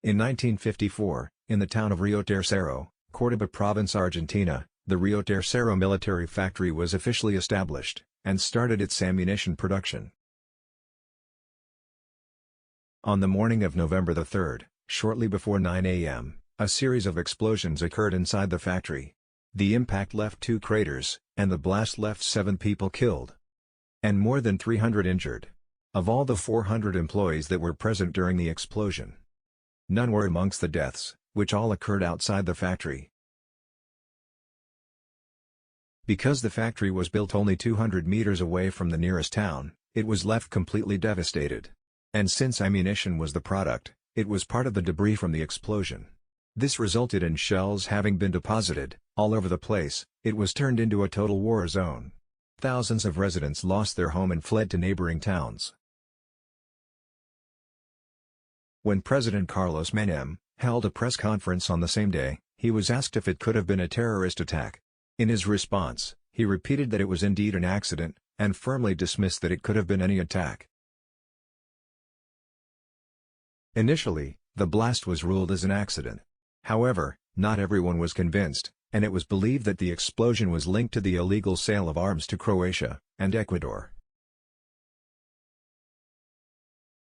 In 1954, in the town of Rio Tercero, Córdoba province, Argentina, the Rio Tercero military factory was officially established, and started its ammunition production. On the morning of November 3, shortly before 9 a.m., a series of explosions occurred inside the factory. The impact left 2 craters, and the blast left 7 people killed, and more than 300 injured. Of all the 400 employees that were present during the explosion, none were amongst the deaths, which all occurred outside the factory. Because the factory was built only 200 meters away from the nearest town, it was left completely devastated. And since ammunition was the product, it was part of the debris from the explosion. This resulted in shells having been deposited all over the place. It was turned into a total war zone. Thousands of residents lost their home and fled to neighboring towns. When President Carlos Menem held a press conference on the same day, he was asked if it could have been a terrorist attack. In his response, he repeated that it was indeed an accident, and firmly dismissed that it could have been any attack. Initially, the blast was ruled as an accident. However, not everyone was convinced, and it was believed that the explosion was linked to the illegal sale of arms to Croatia and Ecuador.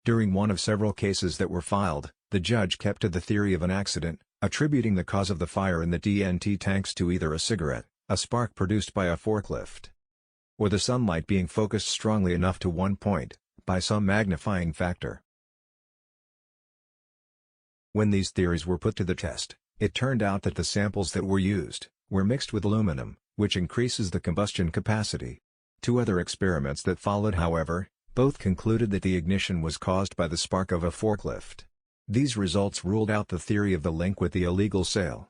During one of several cases that were filed, the judge kept to the theory of an accident, attributing the cause of the fire in the TNT tanks to either a cigarette, a spark produced by a forklift, or the sunlight being focused strongly enough to one point, by some magnifying factor. When these theories were put to the test, it turned out that the samples that were used were mixed with aluminum, which increases the combustion capacity. 2 other experiments that followed, however, both concluded that the ignition was caused by the spark of a forklift. These results ruled out the theory of the link with the illegal sale.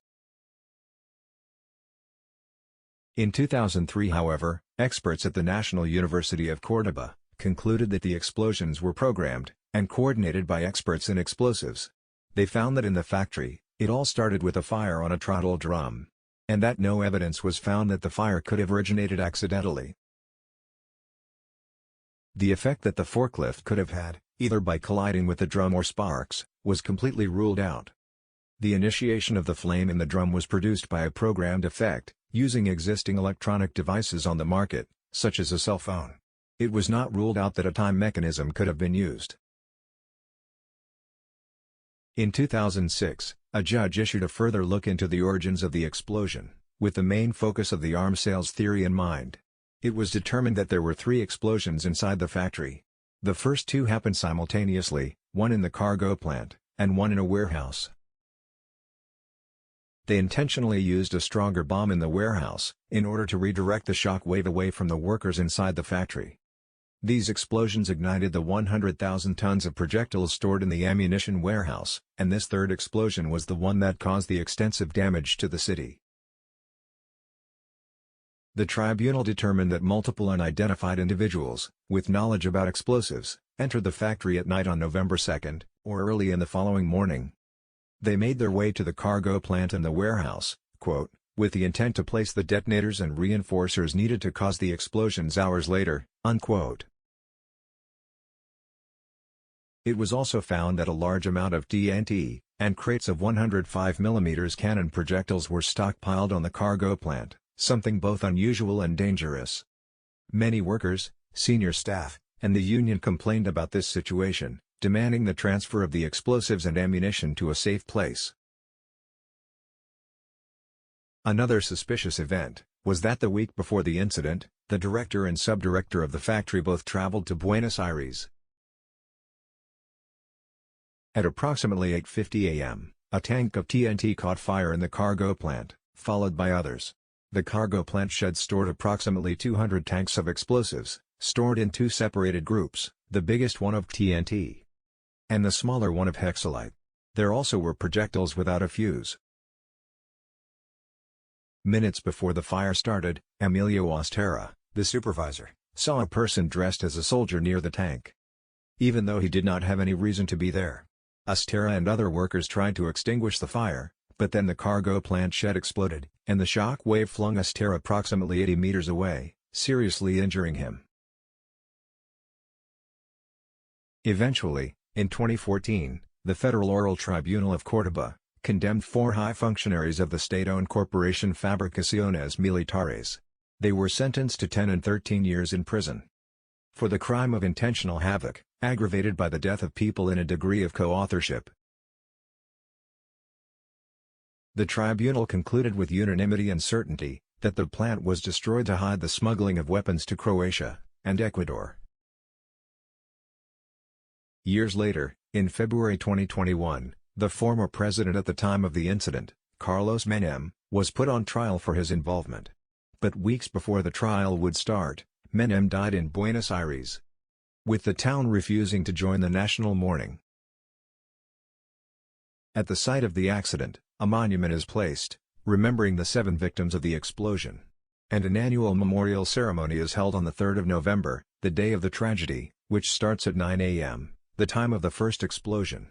In 2003, however, experts at the National University of Córdoba concluded that the explosions were programmed and coordinated by experts in explosives. They found that in the factory, it all started with a fire on a trottle drum, and that no evidence was found that the fire could have originated accidentally. The effect that the forklift could have had, either by colliding with the drum or sparks, was completely ruled out. The initiation of the flame in the drum was produced by a programmed effect, using existing electronic devices on the market, such as a cell phone. It was not ruled out that a time mechanism could have been used. In 2006, a judge issued a further look into the origins of the explosion, with the main focus of the arms sales theory in mind. It was determined that there were 3 explosions inside the factory. The first 2 happened simultaneously, one in the cargo plant, and one in a warehouse. They intentionally used a stronger bomb in the warehouse, in order to redirect the shock wave away from the workers inside the factory. These explosions ignited the 100,000 tons of projectiles stored in the ammunition warehouse, and this third explosion was the one that caused the extensive damage to the city. The tribunal determined that multiple unidentified individuals, with knowledge about explosives, entered the factory at night on November 2, or early in the following morning. They made their way to the cargo plant and the warehouse, with the intent to place the detonators and reinforcers needed to cause the explosions hours later, It was also found that a large amount of TNT, and crates of 105 mm cannon projectiles were stockpiled on the cargo plant, something both unusual and dangerous. Many workers, senior staff, and the union complained about this situation, demanding the transfer of the explosives and ammunition to a safe place. Another suspicious event was that the week before the incident, the director and subdirector of the factory both traveled to Buenos Aires. At approximately 8:50 a.m., a tank of TNT caught fire in the cargo plant, followed by others. The cargo plant shed stored approximately 200 tanks of explosives, stored in 2 separated groups, the biggest one of TNT and the smaller one of hexalite. There also were projectiles without a fuse. Minutes before the fire started, Emilio Ostera, the supervisor, saw a person dressed as a soldier near the tank. Even though he did not have any reason to be there. Ostera and other workers tried to extinguish the fire, but then the cargo plant shed exploded, and the shock wave flung Ostera approximately 80 meters away, seriously injuring him. Eventually, in 2014, the Federal Oral Tribunal of Córdoba condemned 4 high functionaries of the state-owned corporation Fabricaciones Militares. They were sentenced to 10 and 13 years in prison for the crime of intentional havoc, aggravated by the death of people in a degree of co-authorship. The tribunal concluded with unanimity and certainty that the plant was destroyed to hide the smuggling of weapons to Croatia and Ecuador. Years later, in February 2021, the former president at the time of the incident, Carlos Menem, was put on trial for his involvement. But weeks before the trial would start, Menem died in Buenos Aires, with the town refusing to join the national mourning. At the site of the accident, a monument is placed, remembering the 7 victims of the explosion. And an annual memorial ceremony is held on the 3rd of November, the day of the tragedy, which starts at 9 a.m., the time of the first explosion.